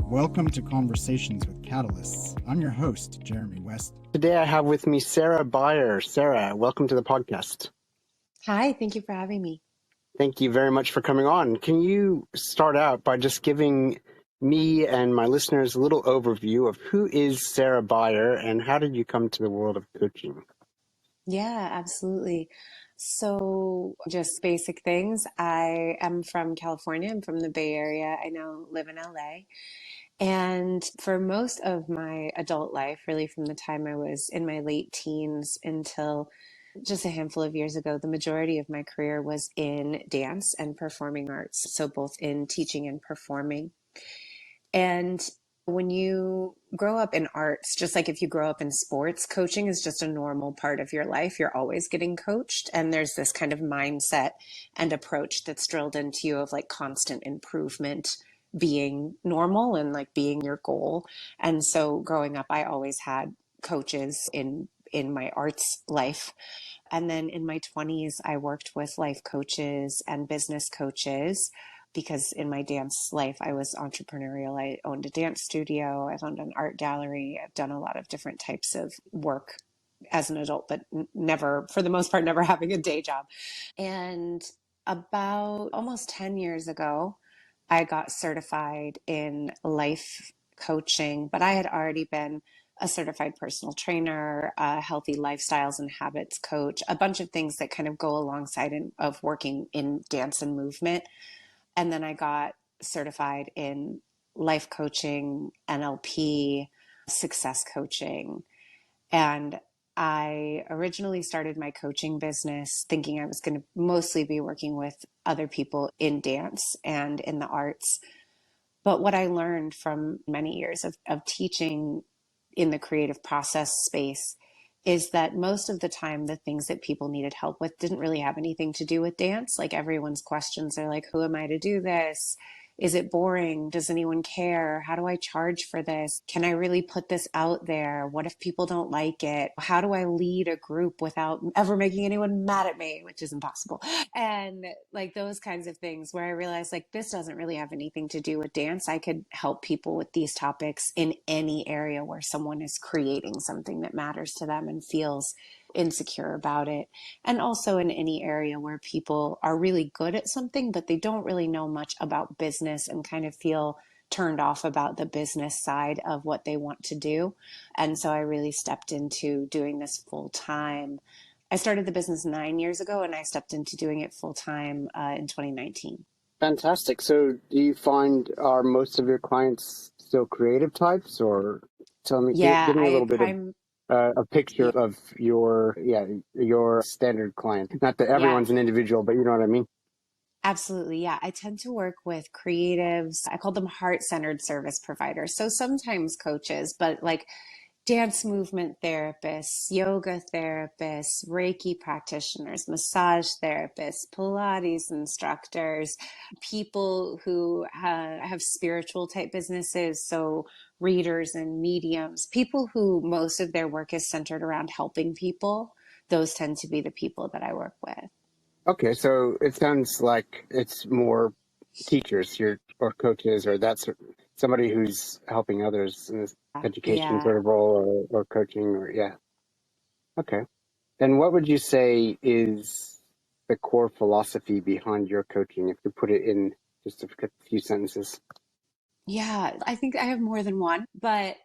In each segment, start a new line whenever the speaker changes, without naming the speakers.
Welcome to Conversations with Catalysts. I'm your host, Jeremy West.
Today I have with me Cera Byer. Cera, welcome to the podcast.
Hi, thank you for having me.
Thank you very much for coming on. Can you start out by just giving me and my listeners a little overview of who is Cera Byer and how did you come to the world of coaching?
Yeah, absolutely. So, just basic things. I am from California. I'm from the Bay Area. I now live in LA. And for most of my adult life, really from the time I was in my late teens until just a handful of years ago, the majority of my career was in dance and performing arts. So, both in teaching and performing. And when you grow up in arts, just like if you grow up in sports, coaching is just a normal part of your life. You're always getting coached. And there's this kind of mindset and approach that's drilled into you of like constant improvement being normal and like being your goal. And so growing up, I always had coaches in my arts life. And then in my 20s, I worked with life coaches and business coaches because in my dance life, I was entrepreneurial. I owned a dance studio, I've owned an art gallery, I've done a lot of different types of work as an adult, but never, for the most part, never having a day job. And about almost 10 years ago, I got certified in life coaching, but I had already been a certified personal trainer, a healthy lifestyles and habits coach, a bunch of things that kind of go alongside of working in dance and movement. And then I got certified in life coaching, NLP, success coaching. And I originally started my coaching business thinking I was going to mostly be working with other people in dance and in the arts. But what I learned from many years of teaching in the creative process space is that most of the time the things that people needed help with didn't really have anything to do with dance. Like everyone's questions are like, who am I to do this? Is it boring? Does anyone care? How do I charge for this? Can I really put this out there? What if people don't like it? How do I lead a group without ever making anyone mad at me, which is impossible? And like those kinds of things where I realized like this doesn't really have anything to do with dance. I could help people with these topics in any area where someone is creating something that matters to them and feels insecure about it. And also in any area where people are really good at something, but they don't really know much about business and kind of feel turned off about the business side of what they want to do. And so I really stepped into doing this full time. I started the business 9 years ago and I stepped into doing it full time in 2019.
Fantastic. So do you find are most of your clients still creative types or tell me,
Yeah,
give me a little bit of a picture
yeah,
of your standard client. Not that
yeah,
everyone's an individual, but you know what I mean?
absolutely. Yeah, I tend to work with creatives. I call them heart-centered service providers. So sometimes coaches, but like dance movement therapists, yoga therapists, Reiki practitioners, massage therapists, Pilates instructors, people who have spiritual type businesses. So readers and mediums, people who most of their work is centered around helping people. Those tend to be the people that I work with.
Okay, so it sounds like it's more teachers or coaches or somebody who's helping others in this education
Yeah.
sort of role or coaching or yeah. Okay. And what would you say is the core philosophy behind your coaching if you put it in just a few sentences?
Yeah, I think I have more than one, but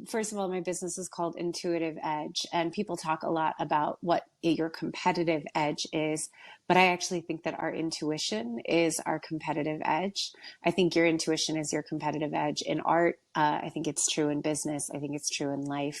first of all, my business is called Intuitive Edge, and people talk a lot about what your competitive edge is, but I actually think that our intuition is our competitive edge. I think your intuition is your competitive edge in art. I think it's true in business. I think it's true in life,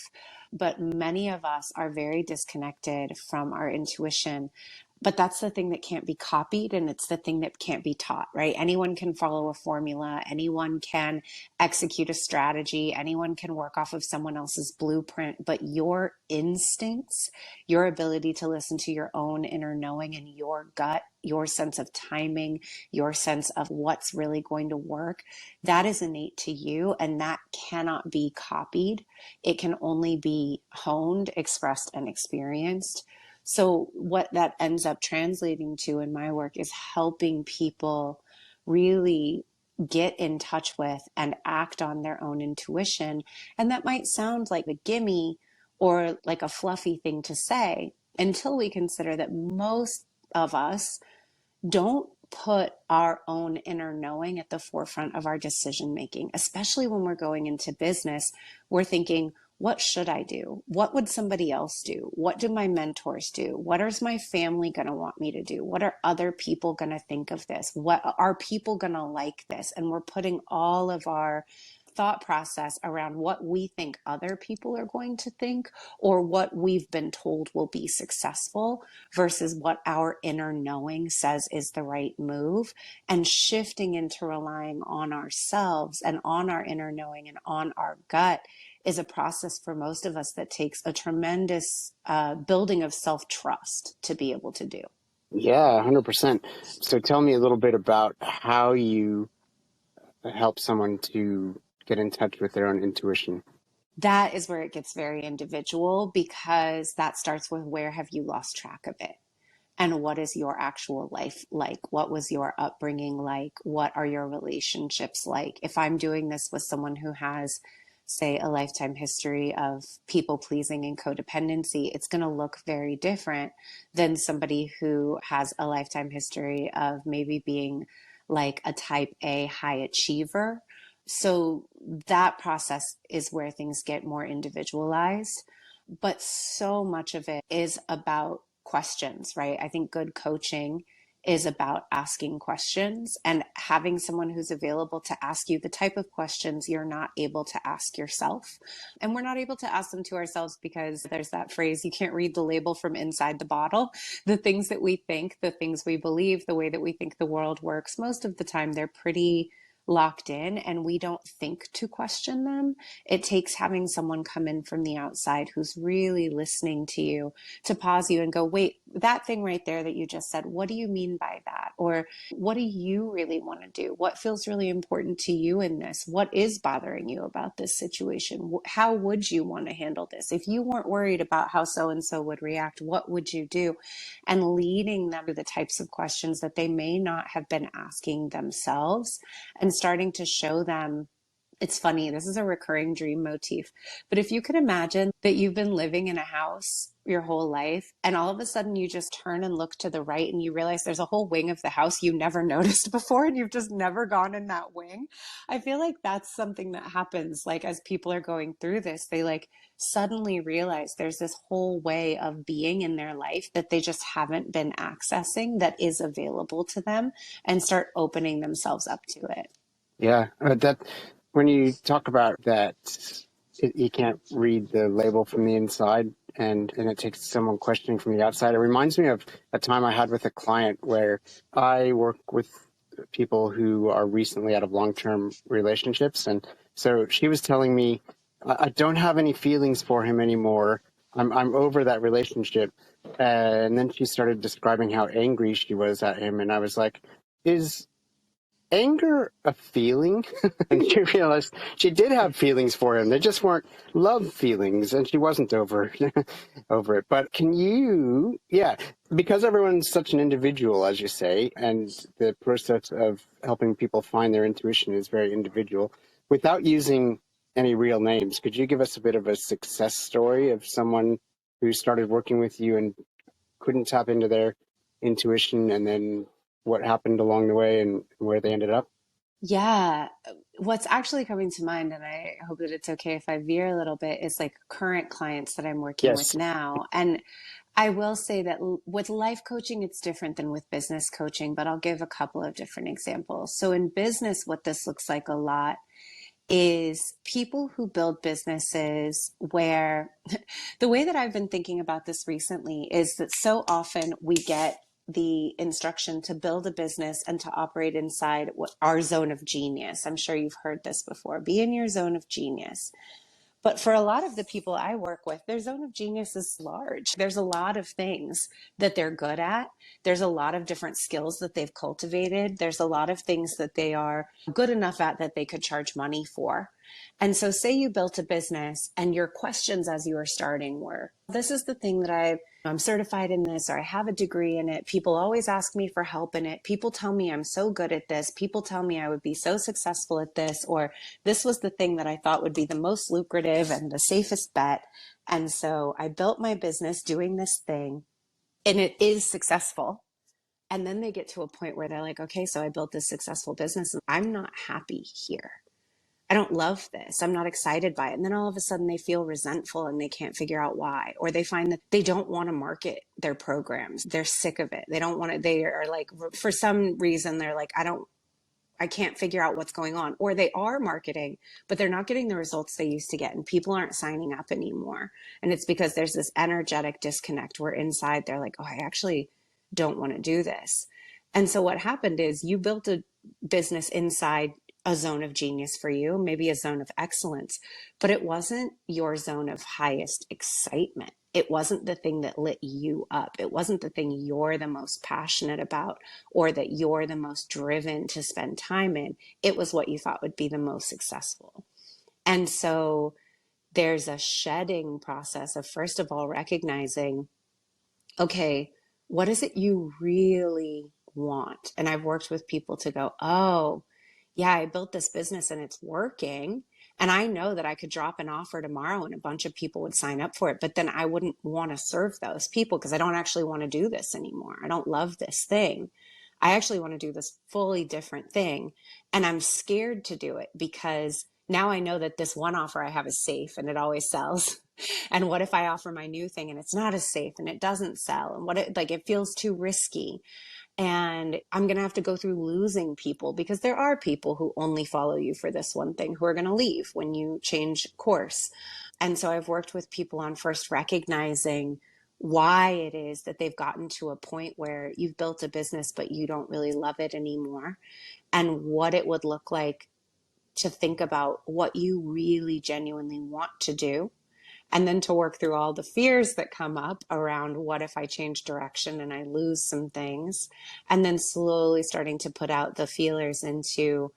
but many of us are very disconnected from our intuition. But that's the thing that can't be copied and it's the thing that can't be taught, right? Anyone can follow a formula, anyone can execute a strategy, anyone can work off of someone else's blueprint, but your instincts, your ability to listen to your own inner knowing and your gut, your sense of timing, your sense of what's really going to work, that is innate to you and that cannot be copied. It can only be honed, expressed, and experienced. So what that ends up translating to in my work is helping people really get in touch with and act on their own intuition. And that might sound like a gimme or like a fluffy thing to say until we consider that most of us don't put our own inner knowing at the forefront of our decision making, especially when we're going into business. We're thinking, what should I do? What would somebody else do? What do my mentors do? What is my family going to want me to do? What are other people going to think of this? What are people going to like this? And we're putting all of our thought process around what we think other people are going to think or what we've been told will be successful versus what our inner knowing says is the right move, and shifting into relying on ourselves and on our inner knowing and on our gut is a process for most of us that takes a tremendous building of self-trust to be able to do.
Yeah, 100%. So tell me a little bit about how you help someone to get in touch with their own intuition.
That is where it gets very individual, because that starts with, where have you lost track of it? And what is your actual life like? What was your upbringing like? What are your relationships like? If I'm doing this with someone who has, say, a lifetime history of people pleasing and codependency, it's going to look very different than somebody who has a lifetime history of maybe being like a type A high achiever. So that process is where things get more individualized. But so much of it is about questions, right? I think good coaching is about asking questions and having someone who's available to ask you the type of questions you're not able to ask yourself. And we're not able to ask them to ourselves because there's that phrase, you can't read the label from inside the bottle. The things that we think, the things we believe, the way that we think the world works, most of the time they're pretty locked in and we don't think to question them. It takes having someone come in from the outside who's really listening to you to pause you and go, wait, that thing right there that you just said, what do you mean by that? Or what do you really want to do? What feels really important to you in this? What is bothering you about this situation? How would you want to handle this? If you weren't worried about how so-and-so would react, what would you do? And leading them to the types of questions that they may not have been asking themselves, and starting to show them. It's funny, this is a recurring dream motif, but if you could imagine that you've been living in a house your whole life and all of a sudden you just turn and look to the right and you realize there's a whole wing of the house you never noticed before and you've just never gone in that wing. I feel like that's something that happens, like as people are going through this, they like suddenly realize there's this whole way of being in their life that they just haven't been accessing that is available to them, and start opening themselves up to it.
Yeah, that when you talk about that, you can't read the label from the inside, and it takes someone questioning from the outside. It reminds me of a time I had with a client where I work with people who are recently out of long-term relationships, and so she was telling me, I don't have any feelings for him anymore. I'm over that relationship. And then she started describing how angry she was at him, and I was like, is anger a feeling? And she realized she did have feelings for him. They just weren't love feelings, and she wasn't over over it. But can you, yeah, because everyone's such an individual, as you say, and the process of helping people find their intuition is very individual, without using any real names, could you give us a bit of a success story of someone who started working with you and couldn't tap into their intuition, and then what happened along the way and where they ended up?
Yeah, what's actually coming to mind, and I hope that it's okay if I veer a little bit, is like current clients that I'm working with
Yes.
now. And I will say that with life coaching, it's different than with business coaching, but I'll give a couple of different examples. So in business, what this looks like a lot is people who build businesses where the way that I've been thinking about this recently is that so often we get the instruction to build a business and to operate inside our zone of genius. I'm sure you've heard this before. Be in your zone of genius. But for a lot of the people I work with, their zone of genius is large. There's a lot of things that they're good at. There's a lot of different skills that they've cultivated. There's a lot of things that they are good enough at that they could charge money for. And so say you built a business and your questions as you were starting were, this is the thing that I'm certified in this, or I have a degree in it. People always ask me for help in it. People tell me I'm so good at this. People tell me I would be so successful at this, or this was the thing that I thought would be the most lucrative and the safest bet. And so I built my business doing this thing and it is successful. And then they get to a point where they're like, okay, so I built this successful business and I'm not happy here. I don't love this. I'm not excited by it. And then all of a sudden they feel resentful and they can't figure out why. Or they find that they don't want to market their programs. They're sick of it. They don't want to, they are like, for some reason, they're like, I can't figure out what's going on. Or they are marketing, but they're not getting the results they used to get. And people aren't signing up anymore. And it's because there's this energetic disconnect where inside they're like, oh, I actually don't want to do this. And so what happened is you built a business inside a zone of genius for you, maybe a zone of excellence, but it wasn't your zone of highest excitement. It wasn't the thing that lit you up. It wasn't the thing you're the most passionate about or that you're the most driven to spend time in. It was what you thought would be the most successful. And so there's a shedding process of, first of all, recognizing, okay, what is it you really want? And I've worked with people to go, oh, yeah, I built this business and it's working. And I know that I could drop an offer tomorrow and a bunch of people would sign up for it. But then I wouldn't want to serve those people because I don't actually want to do this anymore. I don't love this thing. I actually want to do this fully different thing. And I'm scared to do it because now I know that this one offer I have is safe and it always sells. And what if I offer my new thing and it's not as safe and it doesn't sell? And what it feels too risky. And I'm going to have to go through losing people because there are people who only follow you for this one thing who are going to leave when you change course. And so I've worked with people on first recognizing why it is that they've gotten to a point where you've built a business, but you don't really love it anymore, and what it would look like to think about what you really genuinely want to do, and then to work through all the fears that come up around what if I change direction and I lose some things, and then slowly starting to put out the feelers into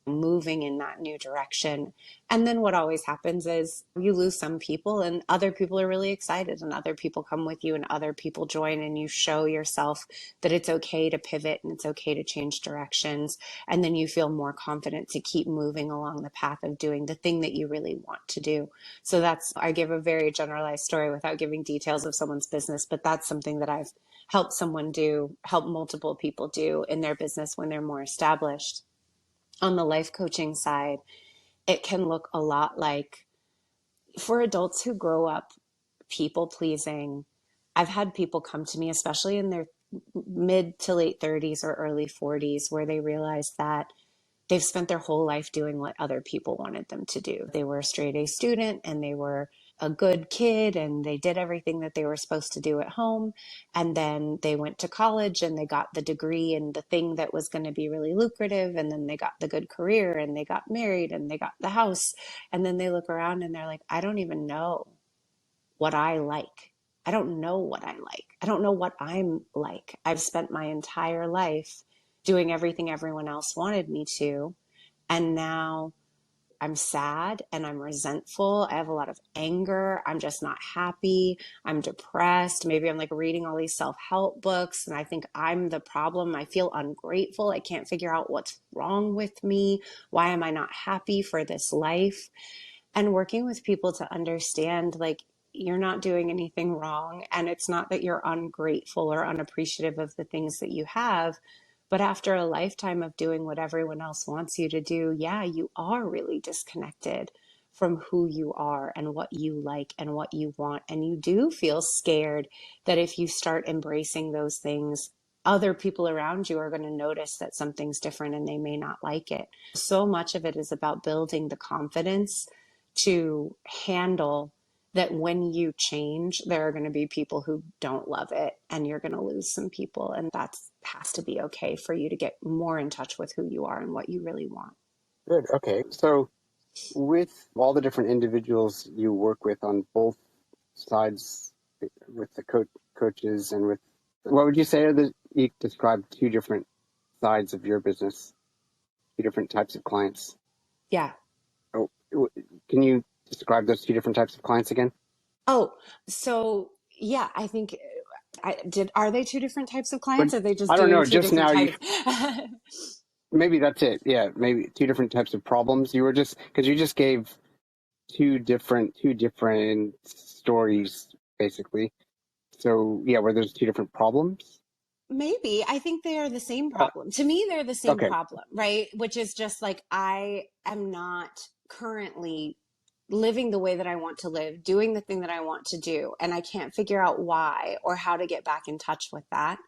moving in that new direction. And then what always happens is you lose some people and other people are really excited and other people come with you and other people join and you show yourself that it's okay to pivot and it's okay to change directions. And then you feel more confident to keep moving along the path of doing the thing that you really want to do. So I give a very generalized story without giving details of someone's business, but that's something that I've helped help multiple people do in their business when they're more established. On the life coaching side, it can look a lot like, for adults who grow up people pleasing, I've had people come to me, especially in their mid to late 30s or early 40s, where they realize that they've spent their whole life doing what other people wanted them to do. They were a straight A student and they were a good kid and they did everything that they were supposed to do at home. And then they went to college and they got the degree and the thing that was going to be really lucrative. And then they got the good career and they got married and they got the house. And then they look around and they're like, I don't even know what I like. I don't know what I like. I don't know what I'm like. I've spent my entire life doing everything everyone else wanted me to. And now I'm sad and I'm resentful. I have a lot of anger. I'm just not happy. I'm depressed. Maybe I'm like reading all these self-help books and I think I'm the problem. I feel ungrateful. I can't figure out what's wrong with me. Why am I not happy for this life? And working with people to understand, like, you're not doing anything wrong. And it's not that you're ungrateful or unappreciative of the things that you have. But after a lifetime of doing what everyone else wants you to do, yeah, you are really disconnected from who you are and what you like and what you want. And you do feel scared that if you start embracing those things, other people around you are going to notice that something's different and they may not like it. So much of it is about building the confidence to handle that when you change, there are going to be people who don't love it and you're going to lose some people. And that has to be okay for you to get more in touch with who you are and what you really want.
Good. Okay. So with all the different individuals you work with on both sides, with the coaches and with, what would you say are you describe two different sides of your business, two different types of clients?
Yeah.
Oh, Can you describe those two different types of clients again?
Oh, so yeah, I think are they two different types of
But
clients? Or are they just
I don't
doing
know.
two
Just
different
now, you
types?
maybe that's it. Yeah, maybe two different types of problems. You were just because you just gave two different stories basically. So yeah, where there's two different problems.
Maybe. I think they are the same
Uh,
problem. To me, they're the same
okay.
problem, right? Which is just like I am not currently living the way that I want to live, doing the thing that I want to do, and I can't figure out why or how to get back in touch with that.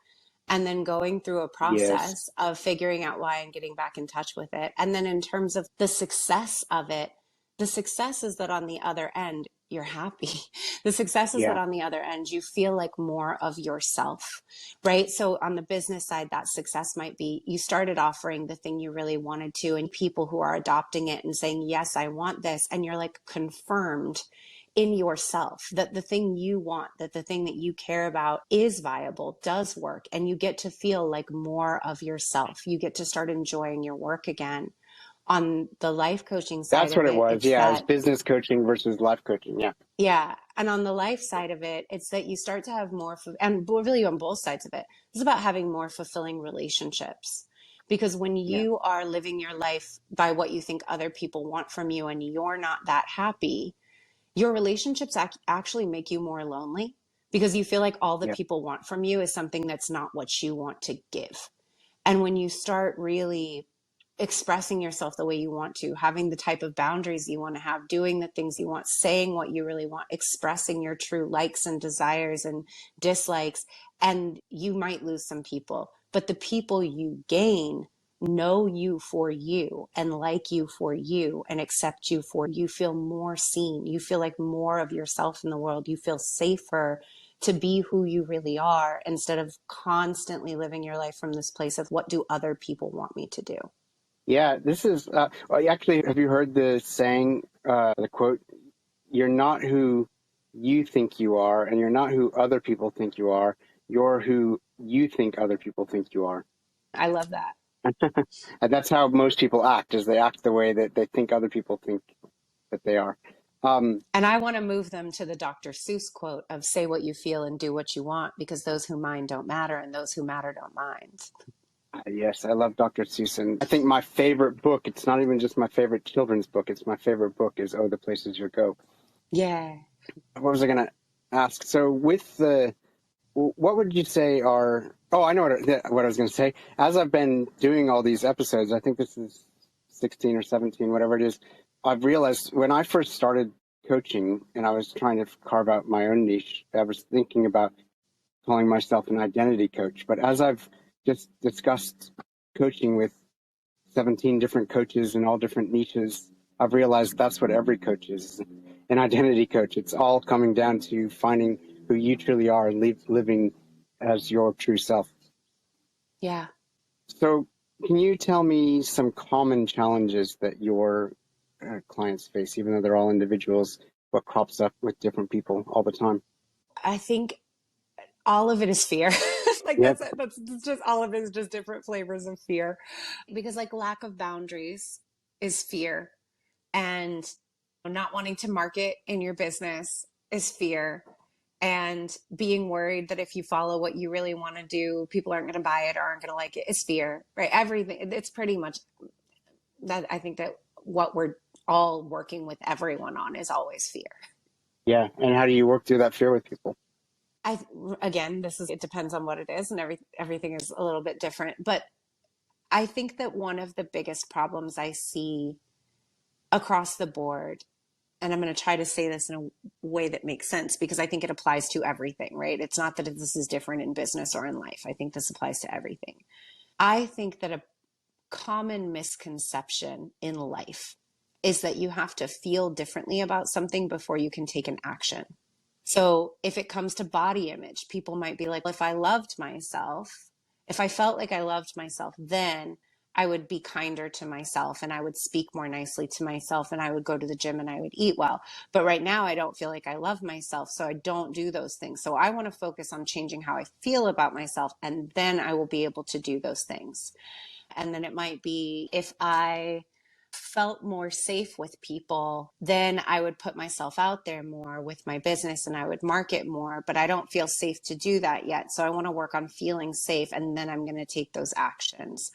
And then going through a
Yes.
process of figuring out why and getting back in touch with it. And then in terms of the success of it, the success is that on the other end, you're happy. The success is that
Yeah.
on the other end, you feel like more of yourself, right? So on the business side, that success might be you started offering the thing you really wanted to, and people who are adopting it and saying, yes, I want this. And you're like confirmed in yourself that the thing you want, that the thing that you care about is viable, does work, and you get to feel like more of yourself. You get to start enjoying your work again. On the life coaching side
That's
of
what it
it,
was.
it's
Yeah, it was
that,
business coaching versus life coaching. Yeah.
yeah. And on the life side of it, it's that you start to have more, and really on both sides of it, it's about having more fulfilling relationships. Because when
Yeah.
you are living your life by what you think other people want from you and you're not that happy, your relationships actually make you more lonely because you feel like all that
Yeah.
people want from you is something that's not what you want to give. And when you start really expressing yourself the way you want to, having the type of boundaries you want to have, doing the things you want, saying what you really want, expressing your true likes and desires and dislikes, and you might lose some people, but the people you gain know you for you and like you for you and accept you for you feel more seen. You feel like more of yourself in the world. You feel safer to be who you really are instead of constantly living your life from this place of what do other people want me to do.
Yeah. This is well, actually, have you heard the saying, the quote, you're not who you think you are, and you're not who other people think you are. You're who you think other people think you are.
I love that.
And that's how most people act, is they act the way that they think other people think that they are. Um,
And I want to move them to the Dr. Seuss quote of say what you feel and do what you want because those who mind don't matter and those who matter don't mind.
yes, I love Dr. Seuss. And I think my favorite book, it's not even just my favorite children's book, it's my favorite book is Oh, the Places You Go.
Yeah.
What was I going to ask? So with the, what would you say are, oh, I know what I was going to say. As I've been doing all these episodes, I think this is 16 or 17, whatever it is, I've realized when I first started coaching and I was trying to carve out my own niche, I was thinking about calling myself an identity coach. But as I've just discussed coaching with 17 different coaches in all different niches, I've realized that's what every coach is, an identity coach. It's all coming down to finding who you truly are and living as your true self.
Yeah.
So can you tell me some common challenges that your clients face, even though they're all individuals, what crops up with different people all the time?
I think all of it is fear. Like
Yep.
that's just all of it is just different flavors of fear. Because like lack of boundaries is fear and not wanting to market in your business is fear and being worried that if you follow what you really want to do people aren't going to buy it or aren't going to like it is fear, right? Everything, it's pretty much that. I think that what we're all working with everyone on is always fear.
Yeah. And how do you work through that fear with people?
I Again, this is, it depends on what it is and everything is a little bit different, but I think that one of the biggest problems I see across the board, and I'm going to try to say this in a way that makes sense because I think it applies to everything, right? It's not that this is different in business or in life. I think this applies to everything. I think that a common misconception in life is that you have to feel differently about something before you can take an action. So if it comes to body image, people might be like, well, if I loved myself, if I felt like I loved myself, then I would be kinder to myself and I would speak more nicely to myself and I would go to the gym and I would eat well. But right now I don't feel like I love myself, so I don't do those things. So I want to focus on changing how I feel about myself and then I will be able to do those things. And then it might be if I felt more safe with people, then I would put myself out there more with my business and I would market more, but I don't feel safe to do that yet. So I want to work on feeling safe and then I'm going to take those actions,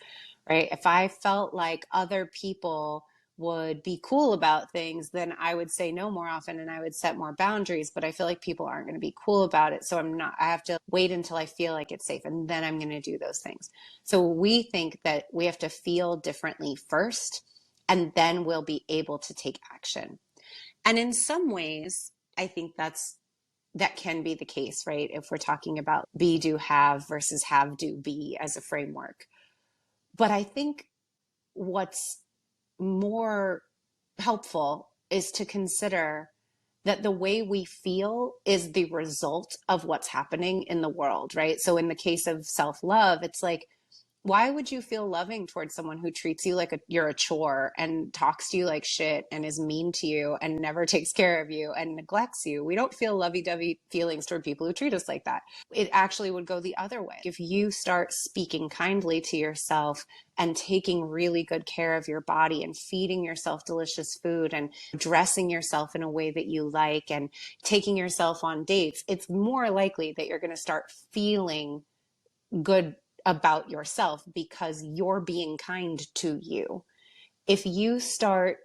right? If I felt like other people would be cool about things, then I would say no more often and I would set more boundaries. But I feel like people aren't going to be cool about it. So I have to wait until I feel like it's safe and then I'm going to do those things. So we think that we have to feel differently first and then we'll be able to take action. And in some ways, I think that can be the case, right? If we're talking about be, do, have versus have, do, be as a framework. But I think what's more helpful is to consider that the way we feel is the result of what's happening in the world, right? So in the case of self-love, it's like, why would you feel loving towards someone who treats you like you're a chore and talks to you like shit and is mean to you and never takes care of you and neglects you? We don't feel lovey-dovey feelings toward people who treat us like that. It actually would go the other way. If you start speaking kindly to yourself and taking really good care of your body and feeding yourself delicious food and dressing yourself in a way that you like and taking yourself on dates, it's more likely that you're going to start feeling good about yourself because you're being kind to you. If you start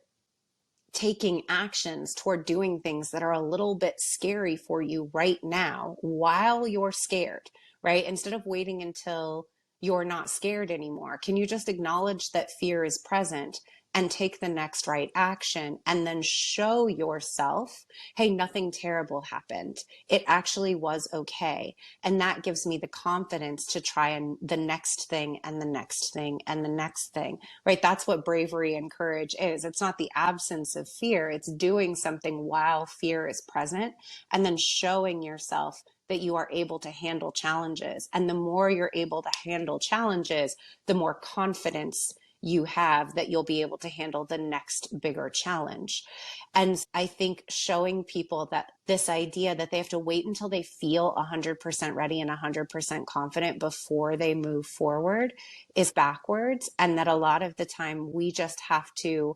taking actions toward doing things that are a little bit scary for you right now while you're scared, right? Instead of waiting until you're not scared anymore, can you just acknowledge that fear is present and take the next right action and then show yourself, hey, nothing terrible happened. It actually was okay. And that gives me the confidence to try and the next thing and the next thing and the next thing, right? That's what bravery and courage is. It's not the absence of fear. It's doing something while fear is present and then showing yourself that you are able to handle challenges. And the more you're able to handle challenges, the more confidence you have that you'll be able to handle the next bigger challenge. And I think showing people that this idea that they have to wait until they feel 100% ready and 100% confident before they move forward is backwards. And that a lot of the time we just have to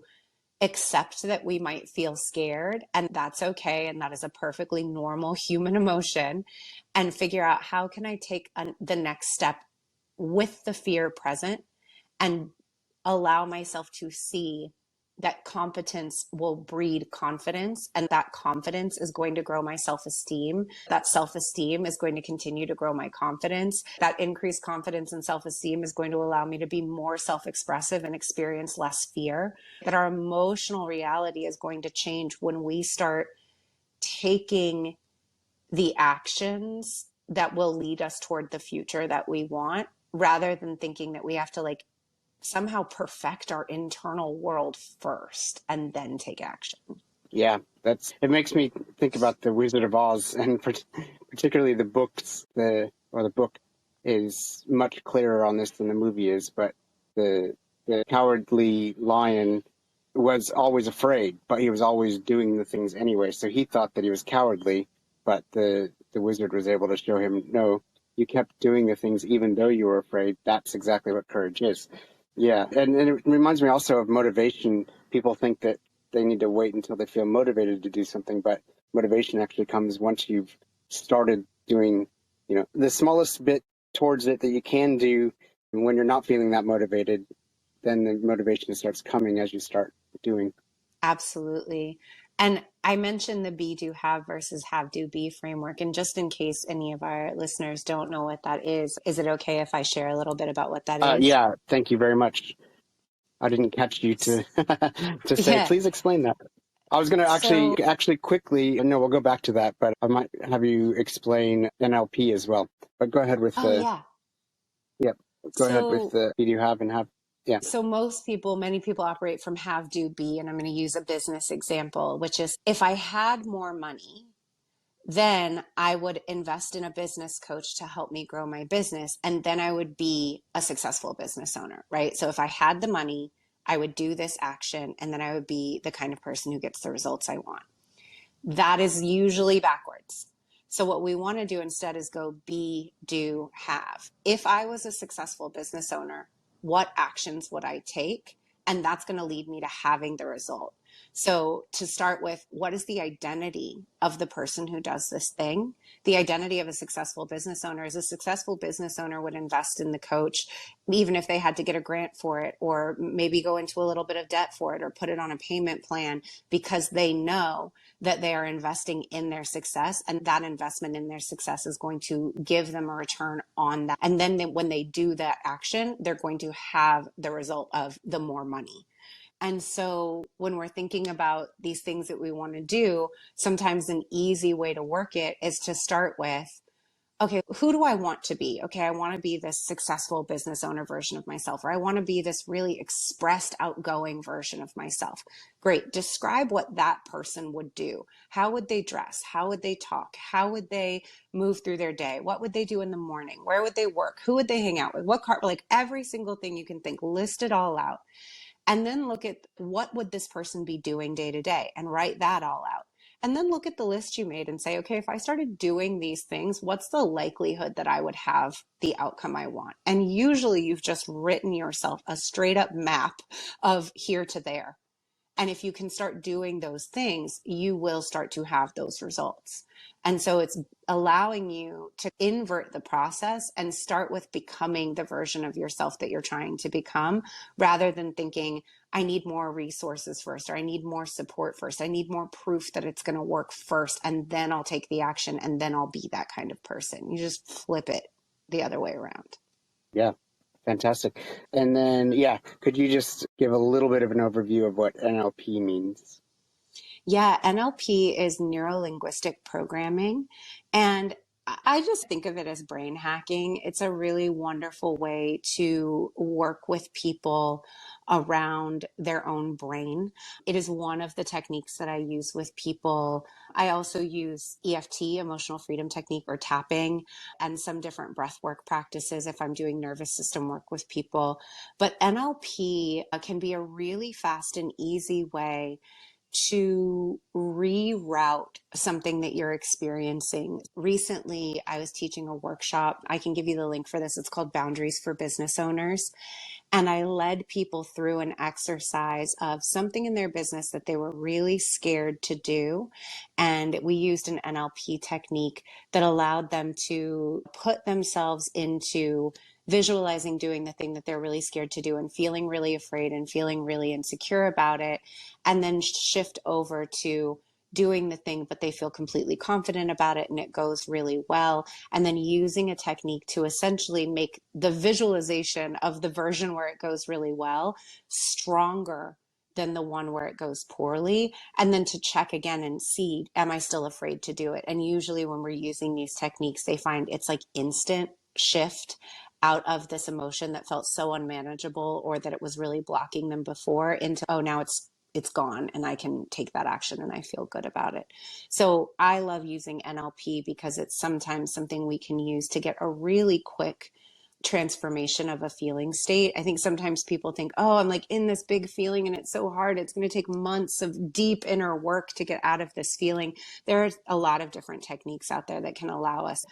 accept that we might feel scared and that's okay. And that is a perfectly normal human emotion and figure out how can I take the next step with the fear present and allow myself to see that competence will breed confidence and that confidence is going to grow my self-esteem. That self-esteem is going to continue to grow my confidence. That increased confidence and self-esteem is going to allow me to be more self-expressive and experience less fear. That our emotional reality is going to change when we start taking the actions that will lead us toward the future that we want rather than thinking that we have to like somehow perfect our internal world first and then take action.
Yeah, it makes me think about the Wizard of Oz, and particularly the books. The book is much clearer on this than the movie is. But the cowardly lion was always afraid, but he was always doing the things anyway. So he thought that he was cowardly, but the wizard was able to show him, no, you kept doing the things even though you were afraid. That's exactly what courage is. Yeah, and it reminds me also of motivation. People think that they need to wait until they feel motivated to do something, but motivation actually comes once you've started doing, the smallest bit towards it that you can do. And when you're not feeling that motivated, then the motivation starts coming as you start doing.
Absolutely. And I mentioned the be, do, have versus have, do, be framework. And just in case any of our listeners don't know what that is it okay if I share a little bit about what that is?
Yeah, thank you very much. I didn't catch you to to say,
Yeah.
please explain that. I was going to
So,
actually quickly, no, we'll go back to that, but I might have you explain NLP as well. But go ahead with
oh yeah.
yep, go ahead with
So,
the you have and have. Yeah.
many people operate from have, do, be, and I'm going to use a business example, which is if I had more money, then I would invest in a business coach to help me grow my business. And then I would be a successful business owner, right? So if I had the money, I would do this action and then I would be the kind of person who gets the results I want. That is usually backwards. So what we want to do instead is go be, do, have. If I was a successful business owner, what actions would I take? And that's going to lead me to having the result. So to start with, what is the identity of the person who does this thing? The identity of a successful business owner is a successful business owner would invest in the coach, even if they had to get a grant for it, or maybe go into a little bit of debt for it, or put it on a payment plan, because they know that they are investing in their success, and that investment in their success is going to give them a return on that. And then when they do that action, they're going to have the result of the more money. And so when we're thinking about these things that we want to do, sometimes an easy way to work it is to start with, okay, who do I want to be? Okay, I want to be this successful business owner version of myself, or I want to be this really expressed, outgoing version of myself. Great. Describe what that person would do. How would they dress? How would they talk? How would they move through their day? What would they do in the morning? Where would they work? Who would they hang out with? What car? Like every single thing you can think, list it all out. And then look at what would this person be doing day to day and write that all out. And then look at the list you made and say, okay, if I started doing these things, what's the likelihood that I would have the outcome I want? And usually you've just written yourself a straight up map of here to there. And if you can start doing those things, you will start to have those results. And so it's allowing you to invert the process and start with becoming the version of yourself that you're trying to become, rather than thinking, I need more resources first, or I need more support first. I need more proof that it's going to work first, and then I'll take the action, and then I'll be that kind of person. You just flip it the other way around.
Yeah. Fantastic. And then, yeah, could you just give a little bit of an overview of what NLP means?
Yeah, NLP is neuro linguistic programming. And I just think of it as brain hacking. It's a really wonderful way to work with people around their own brain. It is one of the techniques that I use with people. I also use EFT, emotional freedom technique, or tapping, and some different breath work practices if I'm doing nervous system work with people. But NLP can be a really fast and easy way to reroute something that you're experiencing. Recently, I was teaching a workshop. I can give you the link for this. It's called Boundaries for Business Owners. And I led people through an exercise of something in their business that they were really scared to do. And we used an NLP technique that allowed them to put themselves into visualizing doing the thing that they're really scared to do and feeling really afraid and feeling really insecure about it, and then shift over to doing the thing, but they feel completely confident about it and it goes really well. And then using a technique to essentially make the visualization of the version where it goes really well stronger than the one where it goes poorly. And then to check again and see, am I still afraid to do it? And usually when we're using these techniques, they find it's like instant shift out of this emotion that felt so unmanageable, or that it was really blocking them before, into, oh, now it's gone and I can take that action and I feel good about it. So I love using NLP because it's sometimes something we can use to get a really quick transformation of a feeling state. I think sometimes people think, oh, I'm like in this big feeling and it's so hard. It's going to take months of deep inner work to get out of this feeling. There are a lot of different techniques out there that can allow us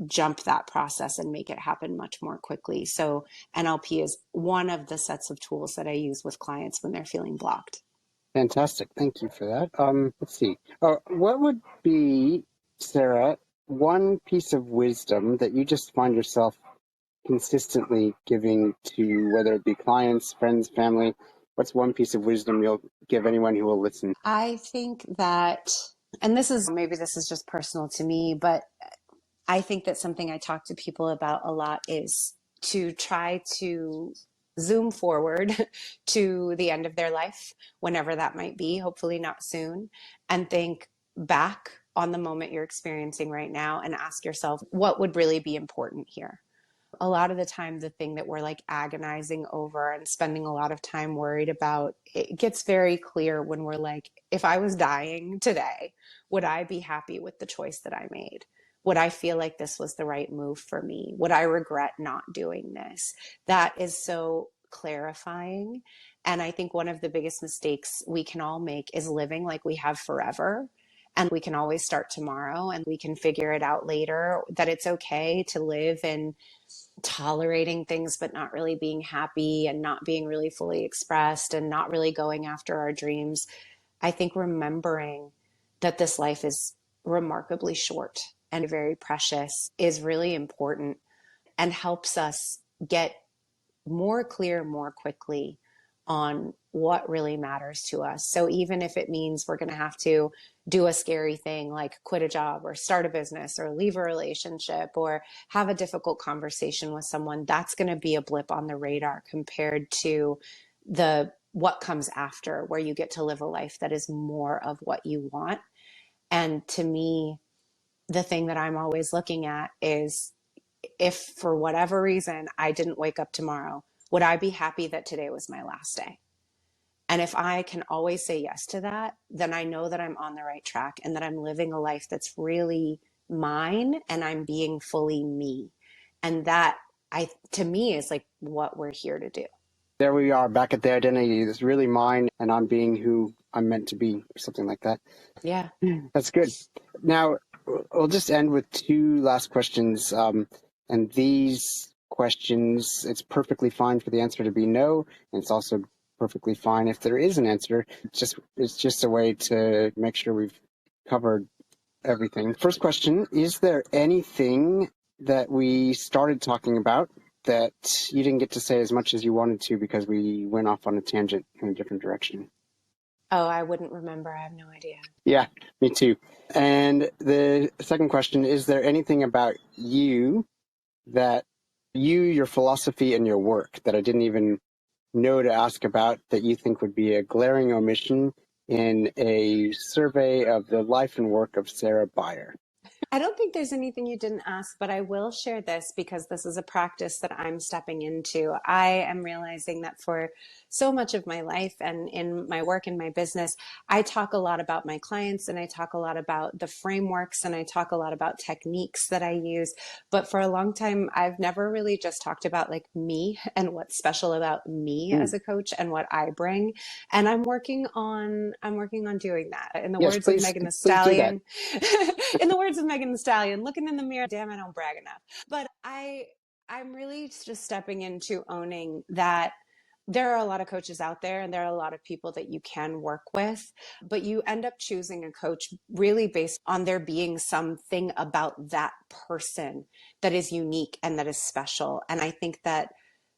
jump that process and make it happen much more quickly. So NLP is one of the sets of tools that I use with clients when they're feeling blocked.
Fantastic. Thank you for that. Let's see. What would be, Cera, one piece of wisdom that you just find yourself consistently giving to, whether it be clients, friends, family? What's one piece of wisdom you'll give anyone who will listen?
I think that, and maybe this is just personal to me, but I think that something I talk to people about a lot is to try to zoom forward to the end of their life, whenever that might be, hopefully not soon, and think back on the moment you're experiencing right now and ask yourself, what would really be important here? A lot of the time, the thing that we're like agonizing over and spending a lot of time worried about, it gets very clear when we're like, if I was dying today, would I be happy with the choice that I made? Would I feel like this was the right move for me? Would I regret not doing this? That is so clarifying. And I think one of the biggest mistakes we can all make is living like we have forever and we can always start tomorrow and we can figure it out later, that it's okay to live in tolerating things, but not really being happy and not being really fully expressed and not really going after our dreams. I think remembering that this life is remarkably short and very precious is really important and helps us get more clear more quickly on what really matters to us. So even if it means we're going to have to do a scary thing like quit a job or start a business or leave a relationship or have a difficult conversation with someone, that's going to be a blip on the radar compared to the what comes after, where you get to live a life that is more of what you want. And to me, the thing that I'm always looking at is, if for whatever reason I didn't wake up tomorrow, would I be happy that today was my last day? And if I can always say yes to that, then I know that I'm on the right track and that I'm living a life that's really mine and I'm being fully me. And that, to me, is like what we're here to do.
There we are, back at the identity. It's really mine and I'm being who I'm meant to be, or something like that.
Yeah.
That's good. Now, we'll just end with two last questions. And these questions, it's perfectly fine for the answer to be no. And it's also perfectly fine if there is an answer. It's just a way to make sure we've covered everything. First question, is there anything that we started talking about that you didn't get to say as much as you wanted to because we went off on a tangent in a different direction?
Oh, I wouldn't remember. I have no idea.
Yeah, me too. And the second question, is there anything about you, your philosophy and your work that I didn't even know to ask about, that you think would be a glaring omission in a survey of the life and work of Cera Byer?
I don't think there's anything you didn't ask, but I will share this because this is a practice that I'm stepping into. I am realizing that for so much of my life and in my work and my business, I talk a lot about my clients and I talk a lot about the frameworks and I talk a lot about techniques that I use. But for a long time, I've never really just talked about like me and what's special about me as a coach and what I bring. And I'm working on doing that. In the
Yes,
words of
please,
Megan the
please do that.
Stallion, in the words of Megan the Stallion, looking in the mirror, damn, I don't brag enough. But I'm really just stepping into owning that there are a lot of coaches out there and there are a lot of people that you can work with, but you end up choosing a coach really based on there being something about that person that is unique and that is special. And I think that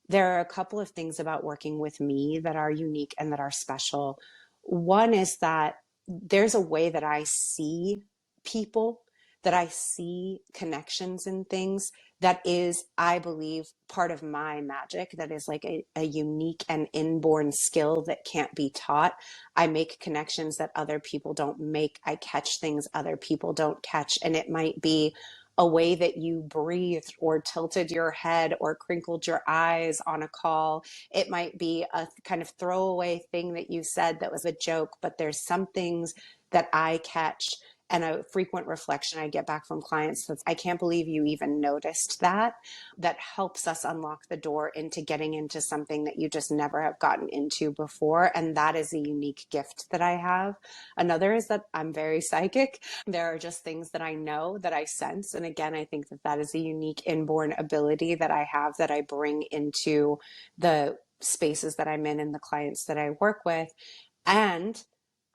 there are a couple of things about working with me that are unique and that are special. One is that there's a way that I see people, that I see connections and things that is, I believe, part of my magic, that is like a unique and inborn skill that can't be taught. I make connections that other people don't make. I catch things other people don't catch. And it might be a way that you breathed or tilted your head or crinkled your eyes on a call. It might be a kind of throwaway thing that you said that was a joke, but there's some things that I catch, and a frequent reflection I get back from clients that's, I can't believe you even noticed that. That helps us unlock the door into getting into something that you just never have gotten into before. And that is a unique gift that I have. Another is that I'm very psychic. There are just things that I know, that I sense. And again, I think that that is a unique inborn ability that I have, that I bring into the spaces that I'm in and the clients that I work with. And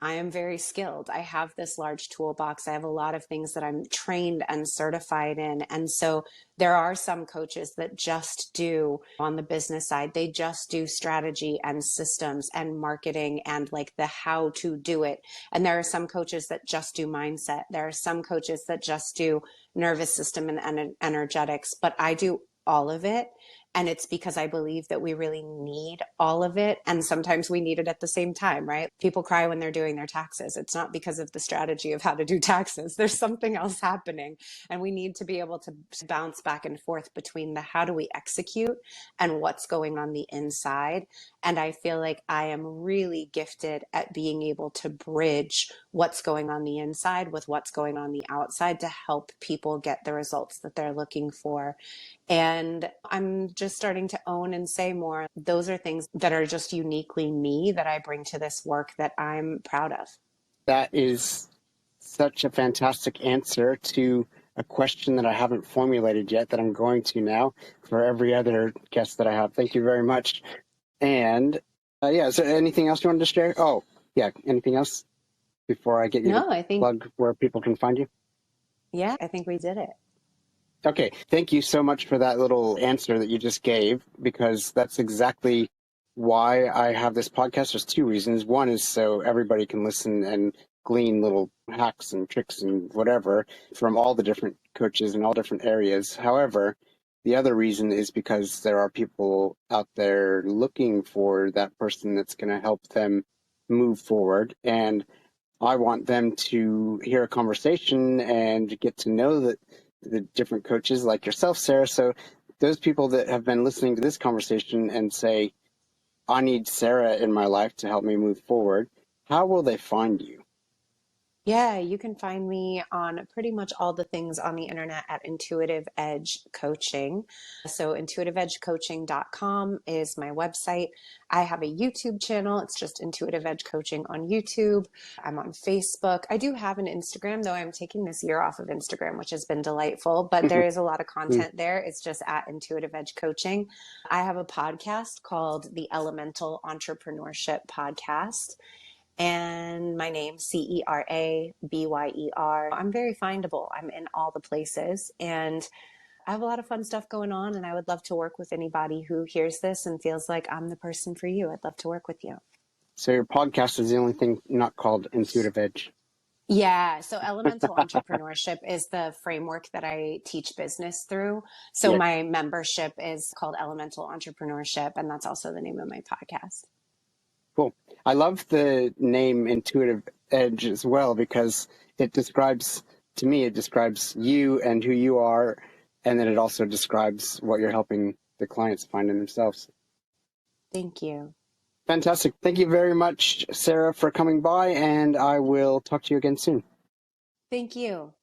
I am very skilled. I have this large toolbox. I have a lot of things that I'm trained and certified in. And so there are some coaches that just do, on the business side, they just do strategy and systems and marketing and like the how to do it. And there are some coaches that just do mindset. There are some coaches that just do nervous system and energetics, but I do all of it. And it's because I believe that we really need all of it. And sometimes we need it at the same time, right? People cry when they're doing their taxes. It's not because of the strategy of how to do taxes. There's something else happening. And we need to be able to bounce back and forth between the how do we execute and what's going on the inside. And I feel like I am really gifted at being able to bridge what's going on the inside with what's going on the outside to help people get the results that they're looking for. And I'm just starting to own and say more. Those are things that are just uniquely me that I bring to this work that I'm proud of.
That is such a fantastic answer to a question that I haven't formulated yet that I'm going to now for every other guest that I have. Thank you very much. And yeah, is there anything else you wanted to share? Oh, yeah, anything else before I get you to
No, I think,
plug where people can find you?
yeah, I think we did it.
Okay, thank you so much for that little answer that you just gave, because that's exactly why I have this podcast. There's two reasons. One is so everybody can listen and glean little hacks and tricks and whatever from all the different coaches in all different areas. However, the other reason is because there are people out there looking for that person that's going to help them move forward. And I want them to hear a conversation and get to know the different coaches like yourself, Sarah. So those people that have been listening to this conversation and say, I need Sarah in my life to help me move forward, how will they find you?
Yeah, you can find me on pretty much all the things on the internet at Intuitive Edge Coaching. So intuitiveedgecoaching.com is my website. I have a YouTube channel. It's just Intuitive Edge Coaching on YouTube. I'm on Facebook. I do have an Instagram, though I'm taking this year off of Instagram, which has been delightful, but there is a lot of content there. It's just at Intuitive Edge Coaching. I have a podcast called the Elemental Entrepreneurship Podcast. And my name, Cera Byer. I'm very findable. I'm in all the places and I have a lot of fun stuff going on. And I would love to work with anybody who hears this and feels like I'm the person for you. I'd love to work with you.
So your podcast is the only thing not called Intuitive Edge.
Yeah. So elemental entrepreneurship is the framework that I teach business through. So
Yeah,
my membership is called Elemental Entrepreneurship. And that's also the name of my podcast.
cool. I love the name Intuitive Edge as well, because it describes, to me, it describes you and who you are. And then it also describes what you're helping the clients find in themselves.
Thank you.
Fantastic. Thank you very much, Sarah, for coming by, and I will talk to you again soon.
Thank you.